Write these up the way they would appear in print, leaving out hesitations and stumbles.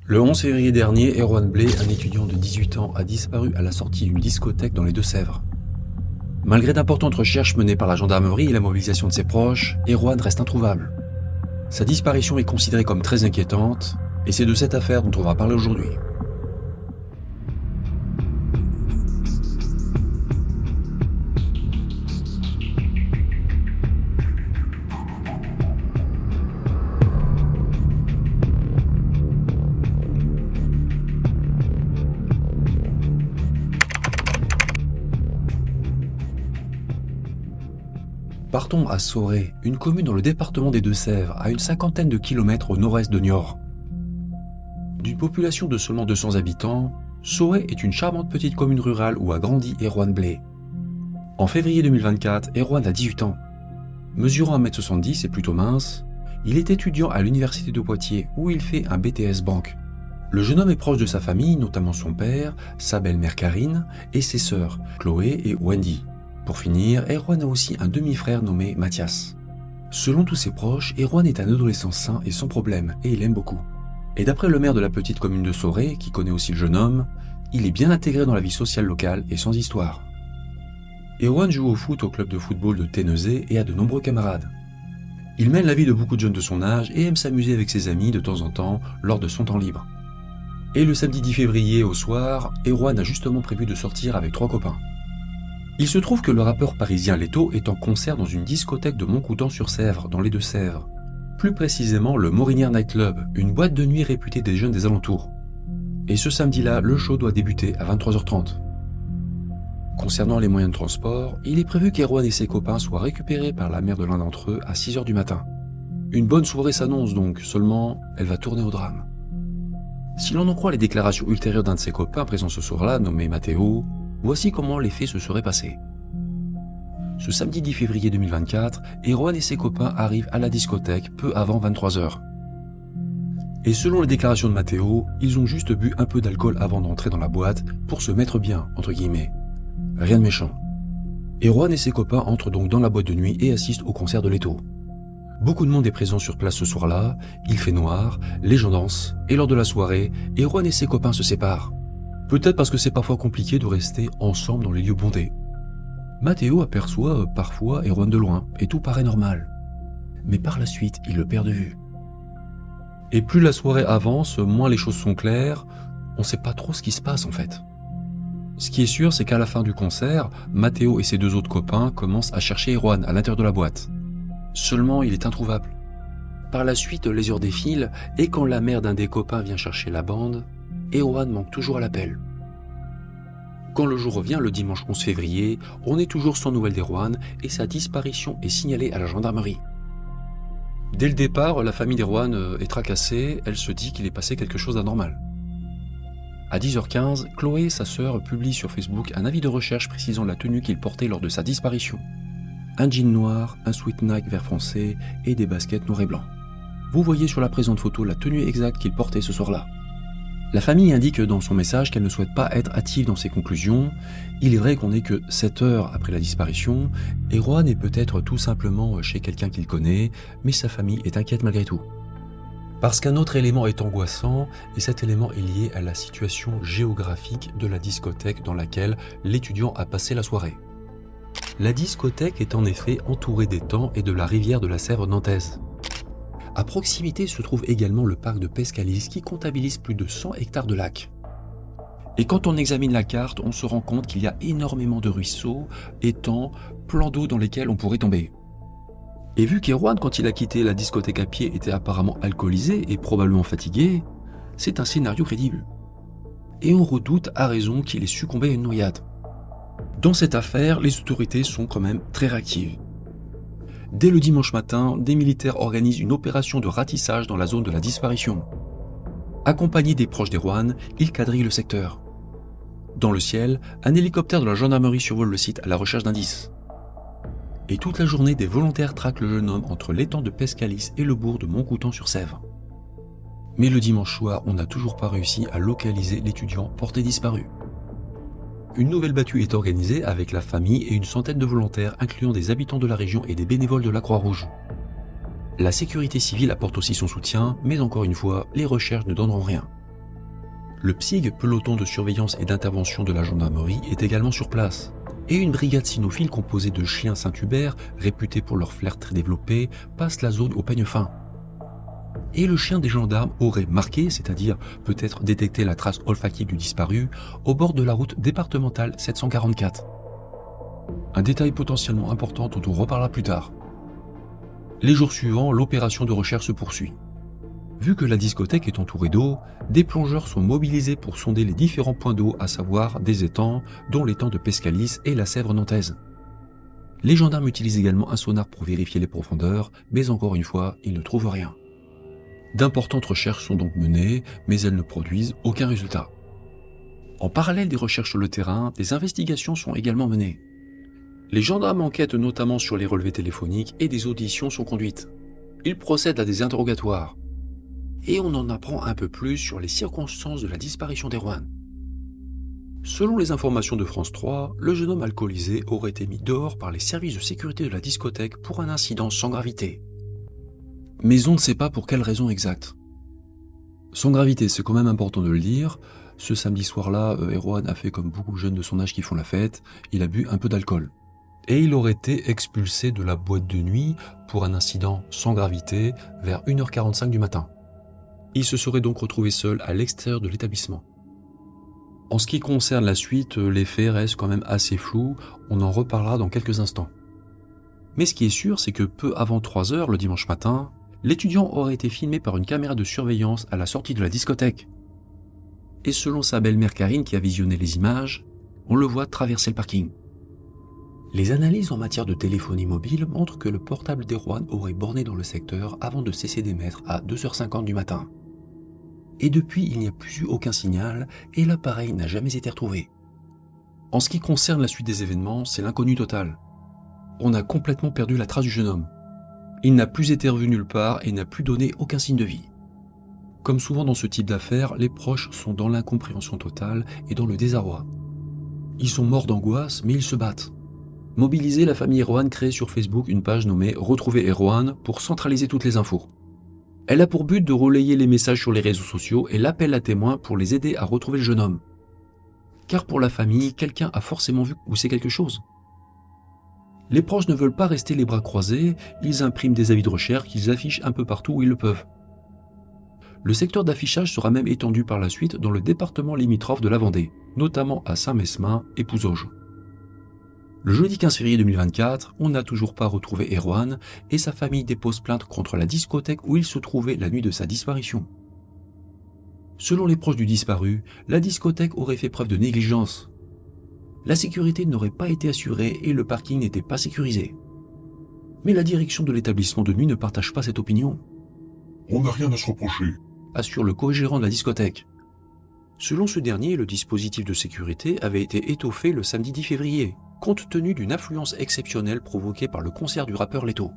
Le 11 février dernier, Erwan Blay, un étudiant de 18 ans, a disparu à la sortie d'une discothèque dans les Deux-Sèvres. Malgré d'importantes recherches menées par la gendarmerie et la mobilisation de ses proches, Erwan reste introuvable. Sa disparition est considérée comme très inquiétante, et c'est de cette affaire dont on va parler aujourd'hui. Partons à Sorey, une commune dans le département des Deux-Sèvres, à une cinquantaine de kilomètres au nord-est de Niort. D'une population de seulement 200 habitants, Sorey est une charmante petite commune rurale où a grandi Erwan Blay. En février 2024, Erwan a 18 ans. Mesurant 1m70 et plutôt mince, il est étudiant à l'université de Poitiers où il fait un BTS Banque. Le jeune homme est proche de sa famille, notamment son père, sa belle-mère Karine et ses sœurs, Chloé et Wendy. Pour finir, Erwan a aussi un demi-frère nommé Mathias. Selon tous ses proches, Erwan est un adolescent sain et sans problème, et il aime beaucoup. Et d'après le maire de la petite commune de Sorey, qui connaît aussi le jeune homme, il est bien intégré dans la vie sociale locale et sans histoire. Erwan joue au foot au club de football de Tennezé et a de nombreux camarades. Il mène la vie de beaucoup de jeunes de son âge et aime s'amuser avec ses amis de temps en temps lors de son temps libre. Et le samedi 10 février au soir, Erwan a justement prévu de sortir avec 3 copains. Il se trouve que le rappeur parisien Leto est en concert dans une discothèque de Montcoutan-sur-Sèvre, dans les Deux-Sèvres. Plus précisément le Morinière Night Club, une boîte de nuit réputée des jeunes des alentours. Et ce samedi-là, le show doit débuter à 23h30. Concernant les moyens de transport, il est prévu qu'Erwan et ses copains soient récupérés par la mère de l'un d'entre eux à 6h du matin. Une bonne soirée s'annonce donc, seulement elle va tourner au drame. Si l'on en croit les déclarations ultérieures d'un de ses copains présent ce soir-là, nommé Matteo, voici comment les faits se seraient passés. Ce samedi 10 février 2024, Erwan et ses copains arrivent à la discothèque peu avant 23h. Et selon les déclarations de Matteo, ils ont juste bu un peu d'alcool avant d'entrer dans la boîte pour se mettre bien, entre guillemets. Rien de méchant. Erwan et ses copains entrent donc dans la boîte de nuit et assistent au concert de Leto. Beaucoup de monde est présent sur place ce soir-là, il fait noir, les gens dansent, et lors de la soirée, Erwan et ses copains se séparent. Peut-être parce que c'est parfois compliqué de rester ensemble dans les lieux bondés. Matteo aperçoit parfois Erwan de loin, et tout paraît normal. Mais par la suite, il le perd de vue. Et plus la soirée avance, moins les choses sont claires, on sait pas trop ce qui se passe en fait. Ce qui est sûr, c'est qu'à la fin du concert, Matteo et ses 2 autres copains commencent à chercher Erwan à l'intérieur de la boîte. Seulement, il est introuvable. Par la suite, les heures défilent, et quand la mère d'un des copains vient chercher la bande, Erwan manque toujours à l'appel. Quand le jour revient, le dimanche 11 février, on est toujours sans nouvelles d'Erwan et sa disparition est signalée à la gendarmerie. Dès le départ, la famille d'Erwan est tracassée, elle se dit qu'il est passé quelque chose d'anormal. À 10h15, Chloé, sa sœur, publie sur Facebook un avis de recherche précisant la tenue qu'il portait lors de sa disparition. Un jean noir, un sweat Nike vert foncé et des baskets noir et blanc. Vous voyez sur la présente photo la tenue exacte qu'il portait ce soir-là. La famille indique dans son message qu'elle ne souhaite pas être hâtive dans ses conclusions. Il est vrai qu'on n'est que 7 heures après la disparition. Erwan est peut-être tout simplement chez quelqu'un qu'il connaît, mais sa famille est inquiète malgré tout. Parce qu'un autre élément est angoissant, et cet élément est lié à la situation géographique de la discothèque dans laquelle l'étudiant a passé la soirée. La discothèque est en effet entourée d'étangs et de la rivière de la Sèvre nantaise. À proximité se trouve également le parc de Pescalis qui comptabilise plus de 100 hectares de lacs. Et quand on examine la carte, on se rend compte qu'il y a énormément de ruisseaux, étangs, plans d'eau dans lesquels on pourrait tomber. Et vu qu'Erwan, quand il a quitté la discothèque à pied, était apparemment alcoolisé et probablement fatigué, c'est un scénario crédible. Et on redoute à raison qu'il ait succombé à une noyade. Dans cette affaire, les autorités sont quand même très réactives. Dès le dimanche matin, des militaires organisent une opération de ratissage dans la zone de la disparition. Accompagnés des proches d'Erwan, ils quadrillent le secteur. Dans le ciel, un hélicoptère de la gendarmerie survole le site à la recherche d'indices. Et toute la journée, des volontaires traquent le jeune homme entre l'étang de Pescalis et le bourg de Montcoutan-sur-Sèvre. Mais le dimanche soir, on n'a toujours pas réussi à localiser l'étudiant porté disparu. Une nouvelle battue est organisée avec la famille et une centaine de volontaires incluant des habitants de la région et des bénévoles de la Croix-Rouge. La sécurité civile apporte aussi son soutien, mais encore une fois, les recherches ne donneront rien. Le PSIG, peloton de surveillance et d'intervention de la gendarmerie, est également sur place. Et une brigade cynophile composée de chiens Saint-Hubert, réputés pour leur flair très développé, passe la zone au peigne fin. Et le chien des gendarmes aurait marqué, c'est-à-dire peut-être détecté la trace olfactive du disparu, au bord de la route départementale 744. Un détail potentiellement important dont on reparlera plus tard. Les jours suivants, l'opération de recherche se poursuit. Vu que la discothèque est entourée d'eau, des plongeurs sont mobilisés pour sonder les différents points d'eau, à savoir des étangs, dont l'étang de Pescalis et la Sèvre nantaise. Les gendarmes utilisent également un sonar pour vérifier les profondeurs, mais encore une fois, ils ne trouvent rien. D'importantes recherches sont donc menées, mais elles ne produisent aucun résultat. En parallèle des recherches sur le terrain, des investigations sont également menées. Les gendarmes enquêtent notamment sur les relevés téléphoniques et des auditions sont conduites. Ils procèdent à des interrogatoires. Et on en apprend un peu plus sur les circonstances de la disparition d'Erwan. Selon les informations de France 3, le jeune homme alcoolisé aurait été mis dehors par les services de sécurité de la discothèque pour un incident sans gravité. Mais on ne sait pas pour quelle raison exacte. Sans gravité, c'est quand même important de le dire. Ce samedi soir-là, Erwan a fait comme beaucoup de jeunes de son âge qui font la fête, il a bu un peu d'alcool. Et il aurait été expulsé de la boîte de nuit pour un incident sans gravité vers 1h45 du matin. Il se serait donc retrouvé seul à l'extérieur de l'établissement. En ce qui concerne la suite, les faits restent quand même assez flous, on en reparlera dans quelques instants. Mais ce qui est sûr, c'est que peu avant 3h le dimanche matin, l'étudiant aurait été filmé par une caméra de surveillance à la sortie de la discothèque. Et selon sa belle-mère Karine qui a visionné les images, on le voit traverser le parking. Les analyses en matière de téléphonie mobile montrent que le portable d'Erwan aurait borné dans le secteur avant de cesser d'émettre à 2h50 du matin. Et depuis, il n'y a plus eu aucun signal et l'appareil n'a jamais été retrouvé. En ce qui concerne la suite des événements, c'est l'inconnu total. On a complètement perdu la trace du jeune homme. Il n'a plus été revu nulle part et n'a plus donné aucun signe de vie. Comme souvent dans ce type d'affaires, les proches sont dans l'incompréhension totale et dans le désarroi. Ils sont morts d'angoisse, mais ils se battent. Mobilisée, la famille Erwan crée sur Facebook une page nommée « Retrouver Erwan » pour centraliser toutes les infos. Elle a pour but de relayer les messages sur les réseaux sociaux et l'appel à témoins pour les aider à retrouver le jeune homme. Car pour la famille, quelqu'un a forcément vu où c'est quelque chose. Les proches ne veulent pas rester les bras croisés, ils impriment des avis de recherche qu'ils affichent un peu partout où ils le peuvent. Le secteur d'affichage sera même étendu par la suite dans le département limitrophe de la Vendée, notamment à Saint-Mesmin et Pouzauges. Le jeudi 15 février 2024, on n'a toujours pas retrouvé Erwan et sa famille dépose plainte contre la discothèque où il se trouvait la nuit de sa disparition. Selon les proches du disparu, la discothèque aurait fait preuve de négligence. La sécurité n'aurait pas été assurée et le parking n'était pas sécurisé. Mais la direction de l'établissement de nuit ne partage pas cette opinion. On n'a rien à se reprocher, Assure le co-gérant de la discothèque. Selon ce dernier, le dispositif de sécurité avait été étoffé le samedi 10 février, compte tenu d'une affluence exceptionnelle provoquée par le concert du rappeur Leto.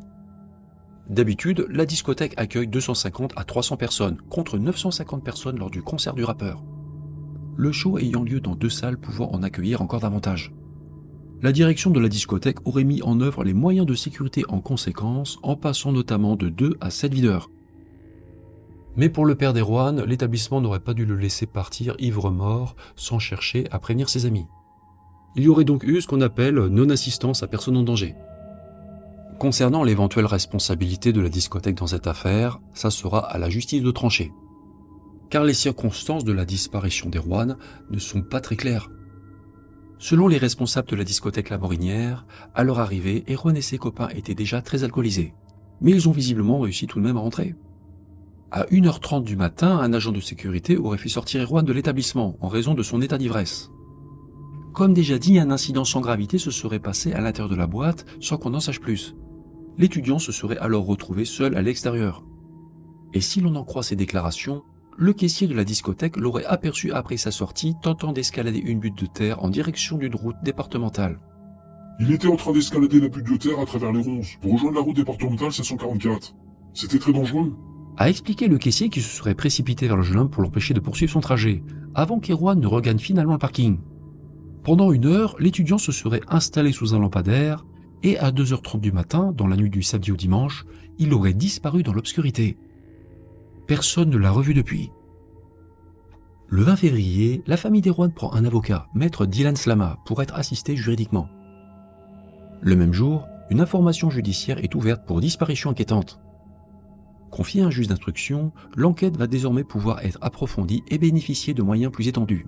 D'habitude, la discothèque accueille 250 à 300 personnes, contre 950 personnes lors du concert du rappeur. Le show ayant lieu dans 2 salles pouvant en accueillir encore davantage. La direction de la discothèque aurait mis en œuvre les moyens de sécurité en conséquence, en passant notamment de 2 à 7 videurs. Mais pour le père d'Erwan, l'établissement n'aurait pas dû le laisser partir ivre-mort sans chercher à prévenir ses amis. Il y aurait donc eu ce qu'on appelle non-assistance à personne en danger. Concernant l'éventuelle responsabilité de la discothèque dans cette affaire, ça sera à la justice de trancher. Car les circonstances de la disparition d'Erwan ne sont pas très claires. Selon les responsables de la discothèque La Morinière, à leur arrivée, Erwan et ses copains étaient déjà très alcoolisés. Mais ils ont visiblement réussi tout de même à rentrer. À 1h30 du matin, un agent de sécurité aurait fait sortir Erwan de l'établissement en raison de son état d'ivresse. Comme déjà dit, un incident sans gravité se serait passé à l'intérieur de la boîte sans qu'on en sache plus. L'étudiant se serait alors retrouvé seul à l'extérieur. Et si l'on en croit ses déclarations, le caissier de la discothèque l'aurait aperçu après sa sortie tentant d'escalader une butte de terre en direction d'une route départementale. Il était en train d'escalader la butte de terre à travers les ronces pour rejoindre la route départementale 744. C'était très dangereux. A expliqué le caissier qui se serait précipité vers le jeune homme pour l'empêcher de poursuivre son trajet, avant qu'Erwan ne regagne finalement le parking. Pendant 1 heure, l'étudiant se serait installé sous un lampadaire et à 2h30 du matin, dans la nuit du samedi au dimanche, il aurait disparu dans l'obscurité. Personne ne l'a revu depuis. Le 20 février, la famille d'Erwan prend un avocat, maître Dylan Slama, pour être assisté juridiquement. Le même jour, une information judiciaire est ouverte pour disparition inquiétante. Confiée à un juge d'instruction, l'enquête va désormais pouvoir être approfondie et bénéficier de moyens plus étendus.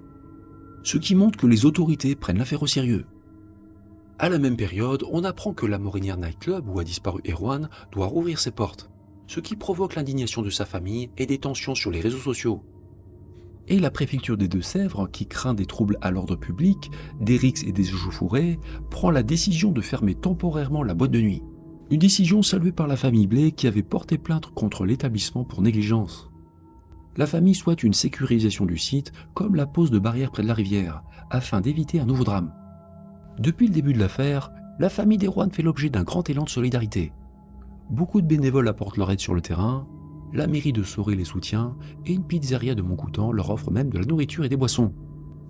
Ce qui montre que les autorités prennent l'affaire au sérieux. À la même période, on apprend que la Morinière Night Club, où a disparu Erwan, doit rouvrir ses portes, ce qui provoque l'indignation de sa famille et des tensions sur les réseaux sociaux. Et la préfecture des Deux-Sèvres, qui craint des troubles à l'ordre public, des rixes et des échauffourées, prend la décision de fermer temporairement la boîte de nuit. Une décision saluée par la famille Blay qui avait porté plainte contre l'établissement pour négligence. La famille souhaite une sécurisation du site, comme la pose de barrières près de la rivière, afin d'éviter un nouveau drame. Depuis le début de l'affaire, la famille d'Erwan fait l'objet d'un grand élan de solidarité. Beaucoup de bénévoles apportent leur aide sur le terrain, la mairie de Soré les soutient et une pizzeria de Montcoutan leur offre même de la nourriture et des boissons.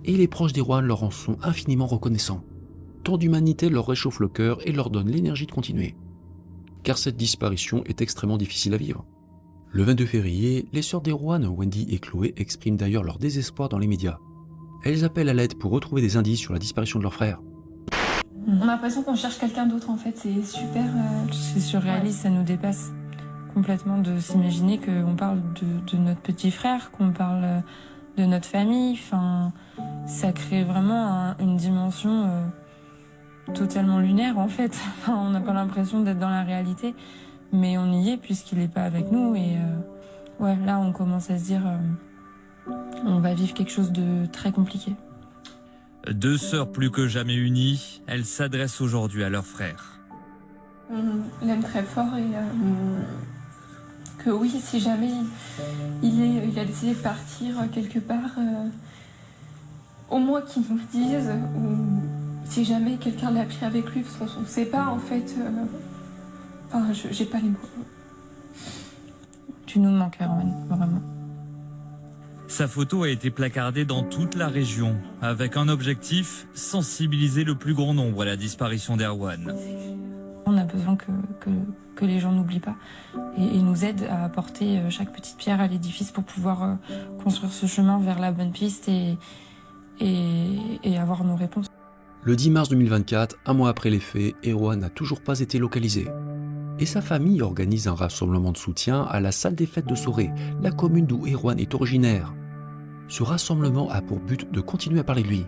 Et les proches d'Erwan leur en sont infiniment reconnaissants. Tant d'humanité leur réchauffe le cœur et leur donne l'énergie de continuer. Car cette disparition est extrêmement difficile à vivre. Le 22 février, les sœurs d'Erwan, Wendy et Chloé, expriment d'ailleurs leur désespoir dans les médias. Elles appellent à l'aide pour retrouver des indices sur la disparition de leur frère. On a l'impression qu'on cherche quelqu'un d'autre en fait, c'est super... C'est surréaliste, ça nous dépasse complètement de s'imaginer qu'on parle de notre petit frère, qu'on parle de notre famille. Enfin, ça crée vraiment une dimension totalement lunaire en fait. Enfin, on n'a pas l'impression d'être dans la réalité, mais on y est puisqu'il n'est pas avec nous. Et ouais, là on commence à se dire on va vivre quelque chose de très compliqué. Deux sœurs plus que jamais unies, elles s'adressent aujourd'hui à leur frère. On l'aime très fort et que oui, si jamais il a décidé de partir quelque part, au moins qu'il nous le dise, ou si jamais quelqu'un l'a pris avec lui, parce qu'on ne sait pas en fait. Enfin, j'ai pas les mots. Tu nous manques, Erwan, vraiment. Sa photo a été placardée dans toute la région, avec un objectif, sensibiliser le plus grand nombre à la disparition d'Erwan. On a besoin que les gens n'oublient pas et nous aident à apporter chaque petite pierre à l'édifice pour pouvoir construire ce chemin vers la bonne piste et avoir nos réponses. Le 10 mars 2024, un mois après les faits, Erwan n'a toujours pas été localisé. Et sa famille organise un rassemblement de soutien à la salle des fêtes de Soré, la commune d'où Erwan est originaire. Ce rassemblement a pour but de continuer à parler de lui.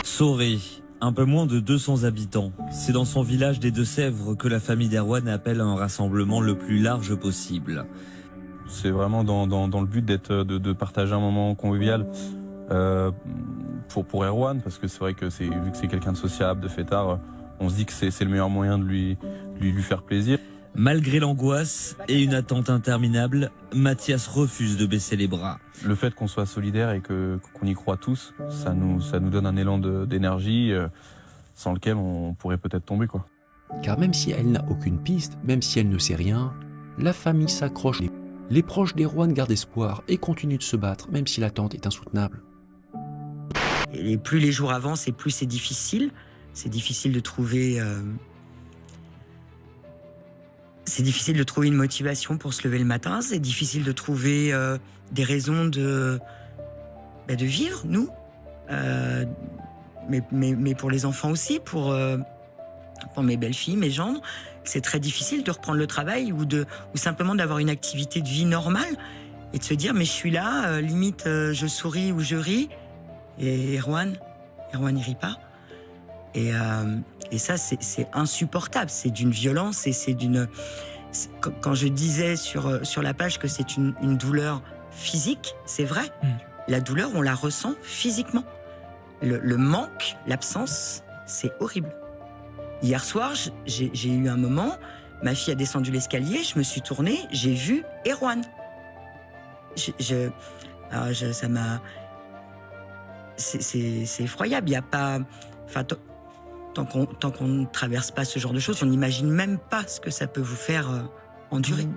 Soré, un peu moins de 200 habitants. C'est dans son village des Deux-Sèvres que la famille d'Erwan appelle à un rassemblement le plus large possible. C'est vraiment dans le but de partager un moment convivial pour Erwan, parce que c'est vrai que vu que c'est quelqu'un de sociable, de fêtard, on se dit que c'est le meilleur moyen de lui faire plaisir. Malgré l'angoisse et une attente interminable, Mathias refuse de baisser les bras. Le fait qu'on soit solidaire et qu'on y croit tous, ça nous donne un élan d'énergie sans lequel on pourrait peut-être tomber, quoi. Car même si elle n'a aucune piste, même si elle ne sait rien, la famille s'accroche. Les proches d'Erwan gardent espoir et continuent de se battre, même si l'attente est insoutenable. Et plus les jours avancent et plus c'est difficile. C'est difficile de trouver... C'est difficile de trouver une motivation pour se lever le matin. C'est difficile de trouver des raisons de vivre, nous. Mais pour les enfants aussi, pour mes belles-filles, mes gendres. C'est très difficile de reprendre le travail ou simplement d'avoir une activité de vie normale et de se dire, mais je suis là, limite je souris ou je ris. Et Erwan, il rit pas. Et ça, c'est insupportable. C'est d'une violence et quand je disais sur la page que c'est une douleur physique, c'est vrai. La douleur, on la ressent physiquement. Le manque, l'absence, c'est horrible. Hier soir, j'ai eu un moment, ma fille a descendu l'escalier, je me suis tournée, j'ai vu Erwan. Ça m'a... C'est effroyable. Il y a pas... Enfin, tant qu'on ne traverse pas ce genre de choses, on n'imagine même pas ce que ça peut vous faire endurer.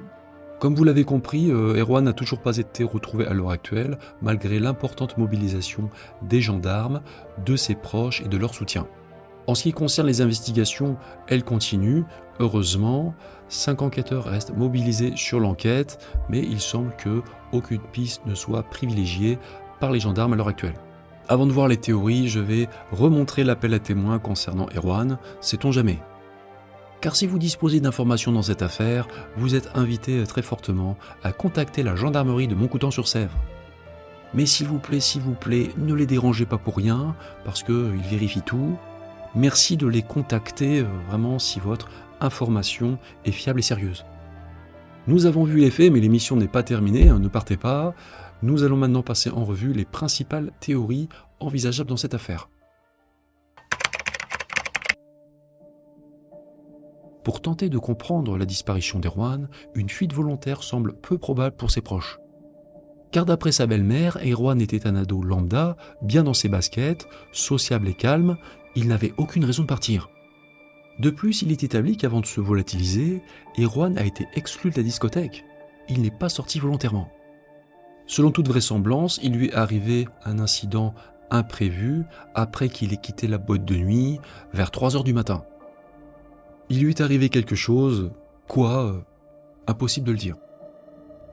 Comme vous l'avez compris, Erwan n'a toujours pas été retrouvé à l'heure actuelle, malgré l'importante mobilisation des gendarmes, de ses proches et de leur soutien. En ce qui concerne les investigations, elles continuent. Heureusement, 5 enquêteurs restent mobilisés sur l'enquête, mais il semble qu'aucune piste ne soit privilégiée par les gendarmes à l'heure actuelle. Avant de voir les théories, je vais remontrer l'appel à témoins concernant Erwan, sait-on jamais. Car si vous disposez d'informations dans cette affaire, vous êtes invité très fortement à contacter la gendarmerie de Montcoutan-sur-Sèvre. Mais s'il vous plaît, ne les dérangez pas pour rien, parce qu'ils vérifient tout. Merci de les contacter vraiment si votre information est fiable et sérieuse. Nous avons vu les faits, mais l'émission n'est pas terminée, ne partez pas. Nous allons maintenant passer en revue les principales théories envisageables dans cette affaire. Pour tenter de comprendre la disparition d'Erwan, une fuite volontaire semble peu probable pour ses proches. Car d'après sa belle-mère, Erwan était un ado lambda, bien dans ses baskets, sociable et calme, il n'avait aucune raison de partir. De plus, il est établi qu'avant de se volatiliser, Erwan a été exclu de la discothèque. Il n'est pas sorti volontairement. Selon toute vraisemblance, il lui est arrivé un incident imprévu après qu'il ait quitté la boîte de nuit vers 3h du matin. Il lui est arrivé quelque chose, quoi, impossible de le dire.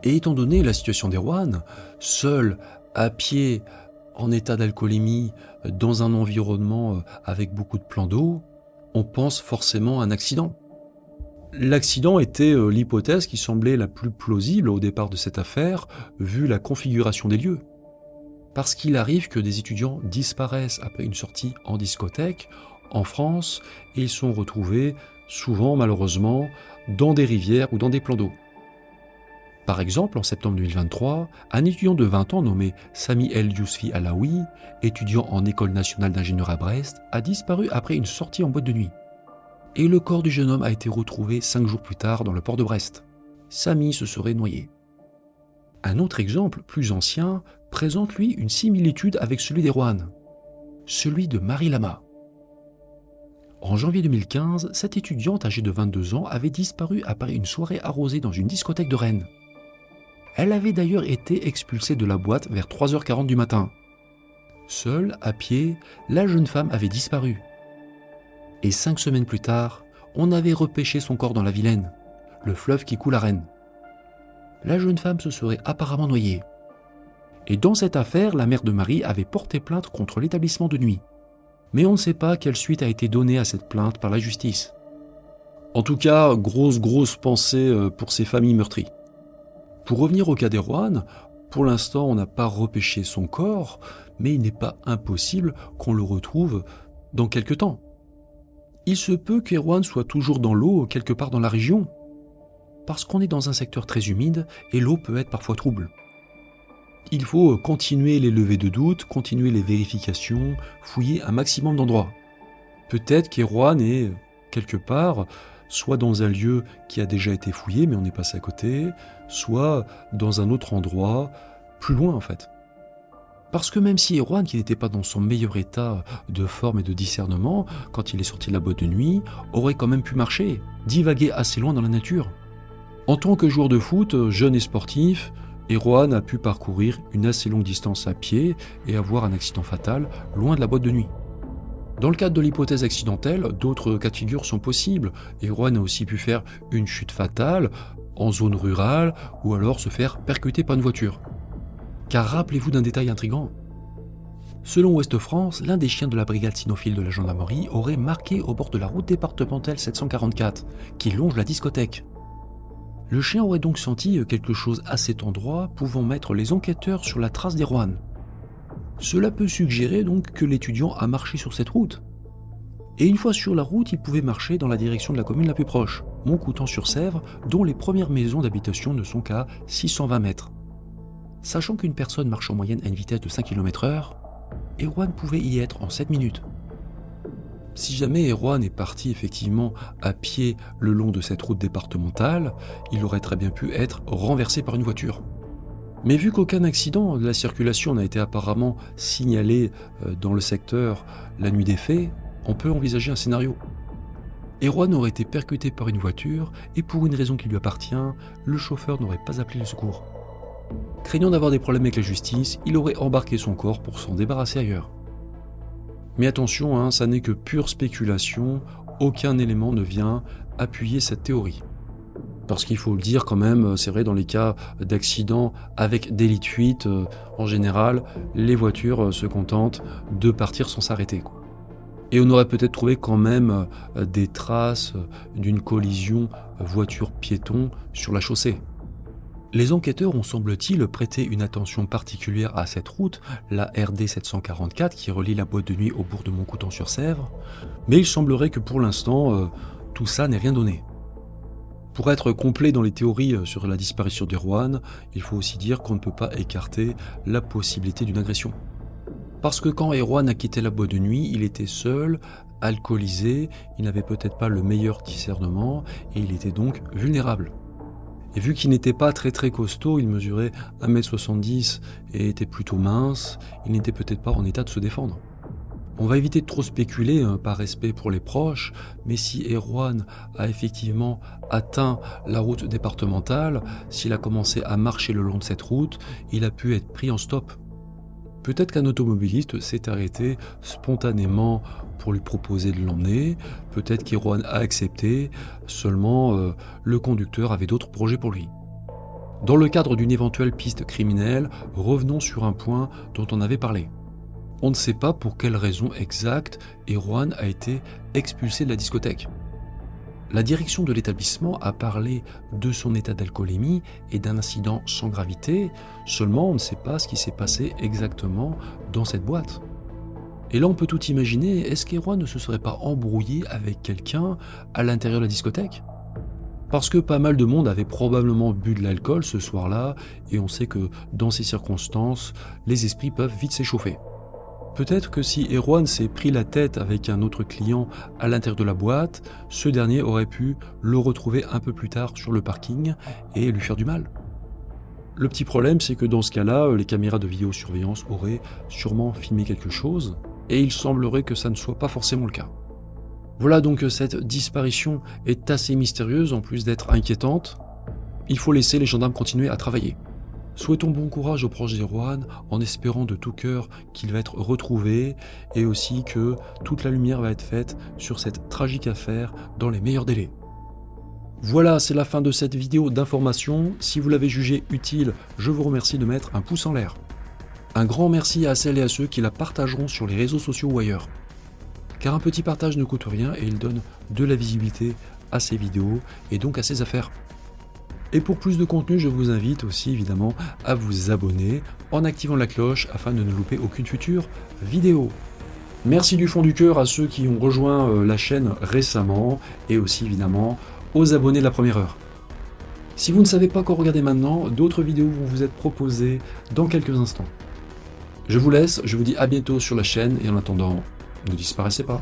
Et étant donné la situation d'Erwan, seul, à pied, en état d'alcoolémie, dans un environnement avec beaucoup de plans d'eau, on pense forcément à un accident. L'accident était l'hypothèse qui semblait la plus plausible au départ de cette affaire, vu la configuration des lieux. Parce qu'il arrive que des étudiants disparaissent après une sortie en discothèque, en France, et ils sont retrouvés, souvent malheureusement, dans des rivières ou dans des plans d'eau. Par exemple, en septembre 2023, un étudiant de 20 ans nommé Sami El Yousfi Alaoui, étudiant en école nationale d'ingénieur à Brest, a disparu après une sortie en boîte de nuit. Et le corps du jeune homme a été retrouvé 5 jours plus tard dans le port de Brest. Sami se serait noyé. Un autre exemple, plus ancien, présente lui une similitude avec celui d'Erwan, celui de Marie Lama. En janvier 2015, cette étudiante âgée de 22 ans avait disparu après une soirée arrosée dans une discothèque de Rennes. Elle avait d'ailleurs été expulsée de la boîte vers 3h40 du matin. Seule, à pied, la jeune femme avait disparu. Et 5 semaines plus tard, on avait repêché son corps dans la Vilaine, le fleuve qui coule à Rennes. La jeune femme se serait apparemment noyée. Et dans cette affaire, la mère de Marie avait porté plainte contre l'établissement de nuit. Mais on ne sait pas quelle suite a été donnée à cette plainte par la justice. En tout cas, grosse pensée pour ces familles meurtries. Pour revenir au cas d'Erwan, pour l'instant on n'a pas repêché son corps, mais il n'est pas impossible qu'on le retrouve dans quelque temps. Il se peut qu'Erwan soit toujours dans l'eau quelque part dans la région, parce qu'on est dans un secteur très humide et l'eau peut être parfois trouble. Il faut continuer les levées de doute, continuer les vérifications, fouiller un maximum d'endroits. Peut-être qu'Erwan est quelque part, soit dans un lieu qui a déjà été fouillé mais on est passé à côté, soit dans un autre endroit, plus loin en fait. Parce que même si Erwan, qui n'était pas dans son meilleur état de forme et de discernement, quand il est sorti de la boîte de nuit, aurait quand même pu marcher, divaguer assez loin dans la nature. En tant que joueur de foot, jeune et sportif, Erwan a pu parcourir une assez longue distance à pied et avoir un accident fatal loin de la boîte de nuit. Dans le cadre de l'hypothèse accidentelle, d'autres cas de figure sont possibles. Erwan a aussi pu faire une chute fatale en zone rurale ou alors se faire percuter par une voiture. Car rappelez-vous d'un détail intriguant. Selon Ouest France, l'un des chiens de la brigade cynophile de la gendarmerie aurait marqué au bord de la route départementale 744, qui longe la discothèque. Le chien aurait donc senti quelque chose à cet endroit pouvant mettre les enquêteurs sur la trace d'Erwan. Cela peut suggérer donc que l'étudiant a marché sur cette route. Et une fois sur la route, il pouvait marcher dans la direction de la commune la plus proche, Montcoutan-sur-Sèvre, dont les premières maisons d'habitation ne sont qu'à 620 mètres. Sachant qu'une personne marche en moyenne à une vitesse de 5 km/h, Erwan pouvait y être en 7 minutes. Si jamais Erwan est parti effectivement à pied le long de cette route départementale, il aurait très bien pu être renversé par une voiture. Mais vu qu'aucun accident de la circulation n'a été apparemment signalé dans le secteur la nuit des faits, on peut envisager un scénario. Erwan aurait été percuté par une voiture et pour une raison qui lui appartient, le chauffeur n'aurait pas appelé le secours. Craignant d'avoir des problèmes avec la justice, il aurait embarqué son corps pour s'en débarrasser ailleurs. Mais attention, ça n'est que pure spéculation, aucun élément ne vient appuyer cette théorie. Parce qu'il faut le dire quand même, c'est vrai, dans les cas d'accidents avec délit de fuite, en général, les voitures se contentent de partir sans s'arrêter, quoi. Et on aurait peut-être trouvé quand même des traces d'une collision voiture-piéton sur la chaussée. Les enquêteurs ont, semble-t-il, prêté une attention particulière à cette route, la RD 744, qui relie la boîte de nuit au bourg de Montcoutan-sur-Sèvre, mais il semblerait que pour l'instant, tout ça n'ait rien donné. Pour être complet dans les théories sur la disparition d'Erwan, il faut aussi dire qu'on ne peut pas écarter la possibilité d'une agression. Parce que quand Erwan a quitté la boîte de nuit, il était seul, alcoolisé, il n'avait peut-être pas le meilleur discernement et il était donc vulnérable. Et vu qu'il n'était pas très costaud, il mesurait 1m70 et était plutôt mince, il n'était peut-être pas en état de se défendre. On va éviter de trop spéculer par respect pour les proches, mais si Erwan a effectivement atteint la route départementale, s'il a commencé à marcher le long de cette route, il a pu être pris en stop. Peut-être qu'un automobiliste s'est arrêté spontanément pour lui proposer de l'emmener, peut-être qu'Erwan a accepté, seulement le conducteur avait d'autres projets pour lui. Dans le cadre d'une éventuelle piste criminelle, revenons sur un point dont on avait parlé. On ne sait pas pour quelle raison exacte Erwan a été expulsé de la discothèque. La direction de l'établissement a parlé de son état d'alcoolémie et d'un incident sans gravité, seulement on ne sait pas ce qui s'est passé exactement dans cette boîte. Et là on peut tout imaginer, est-ce qu'Erwan ne se serait pas embrouillé avec quelqu'un à l'intérieur de la discothèque ? Parce que pas mal de monde avait probablement bu de l'alcool ce soir-là, et on sait que dans ces circonstances, les esprits peuvent vite s'échauffer. Peut-être que si Erwan s'est pris la tête avec un autre client à l'intérieur de la boîte, ce dernier aurait pu le retrouver un peu plus tard sur le parking et lui faire du mal. Le petit problème, c'est que dans ce cas-là, les caméras de vidéosurveillance auraient sûrement filmé quelque chose, et il semblerait que ça ne soit pas forcément le cas. Voilà donc cette disparition est assez mystérieuse en plus d'être inquiétante. Il faut laisser les gendarmes continuer à travailler. Souhaitons bon courage aux proches d'Erwan en espérant de tout cœur qu'il va être retrouvé et aussi que toute la lumière va être faite sur cette tragique affaire dans les meilleurs délais. Voilà, c'est la fin de cette vidéo d'information. Si vous l'avez jugée utile, je vous remercie de mettre un pouce en l'air. Un grand merci à celles et à ceux qui la partageront sur les réseaux sociaux ou ailleurs. Car un petit partage ne coûte rien et il donne de la visibilité à ces vidéos et donc à ces affaires. Et pour plus de contenu, je vous invite aussi évidemment à vous abonner en activant la cloche afin de ne louper aucune future vidéo. Merci du fond du cœur à ceux qui ont rejoint la chaîne récemment et aussi évidemment aux abonnés de la première heure. Si vous ne savez pas quoi regarder maintenant, d'autres vidéos vont vous être proposées dans quelques instants. Je vous laisse, je vous dis à bientôt sur la chaîne et en attendant, ne disparaissez pas.